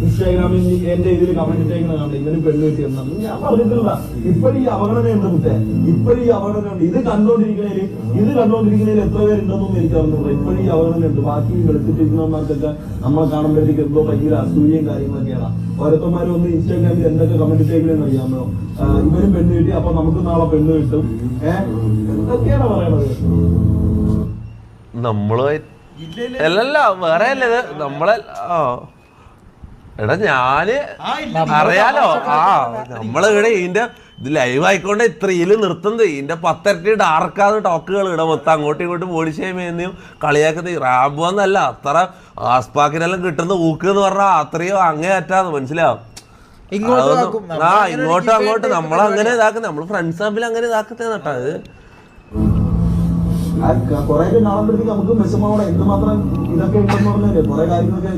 ഇൻസ്റ്റാഗ്രാമിൽ എന്റെ ഇതിൽ കമന്റ് ചെയ്യുന്നതാണ് ഇവനും പെണ്ണ് കിട്ടിയെന്നാണ് ഞാൻ പറഞ്ഞിട്ടില്ല. ഇപ്പോഴും ഈ അവഗണനയുണ്ട് മുത്തേ, ഇപ്പോഴും ഈ അവഗണനയുണ്ട്. ഇത് കണ്ടോണ്ടിരിക്കുന്നതിൽ എത്ര പേരുണ്ടെന്നൊന്നും എനിക്ക് അറിഞ്ഞില്ല. ഇപ്പോഴും ഈ അവഗണനയുണ്ട്. ബാക്കി വെളുത്തിട്ടിരിക്കുന്നവർക്കൊക്കെ നമ്മളെ കാണുമ്പോഴത്തേക്ക് എന്തോ ഭയങ്കര അസൂയയും കാര്യങ്ങളൊക്കെയാണ്. ഓരോരുത്തന്മാരും ഒന്ന് ഇൻസ്റ്റാഗ്രാമിൽ എന്തൊക്കെ കമന്റ് ചെയ്യുന്നതെന്ന് അറിയാമോ? ഇവനും പെണ്ണ് കിട്ടി, അപ്പൊ നമുക്ക് നാളെ പെണ്ണ് കിട്ടും. എന്തൊക്കെയാണ് പറയണത്? അല്ലല്ല വേറെ അല്ലത് നമ്മളെ എടാ ഞാന് അറിയാലോ. നമ്മളിവിടെ ഇതിന്റെ ഇത് ലൈവ് ആയിക്കൊണ്ട് ഇത്രയില് നിർത്തുന്നത് ഇതിന്റെ 10 ഇരട്ടി ഡാർക്കാന്ന് ടോക്കുകൾ ഇവിടെ മൊത്തം അങ്ങോട്ടും ഇങ്ങോട്ടും ബോഡി ഷെയിം ചെയ്യുന്നതും കളിയാക്കുന്ന റാബ് എന്നല്ല അത്ര ആസ്പാക്കിനെല്ലാം കിട്ടുന്ന ഊക്ക് എന്ന് പറഞ്ഞാൽ അത്രയോ അങ്ങേ അറ്റാന്ന് മനസ്സിലാവും. ഇങ്ങോട്ടും അങ്ങോട്ടും നമ്മളങ്ങനെ ഇതാക്കുന്നത് നമ്മള് ഫ്രണ്ട്സ് തമ്മിൽ അങ്ങനെ ഇതാക്കുന്നത് കേട്ടോ. അത് കുറെ നാളെ നമുക്ക് വിഷമോടെ എന്തുമാത്രം ഇതൊക്കെ ഉണ്ടെന്ന് പറഞ്ഞാല് കുറെ കാര്യങ്ങളൊക്കെ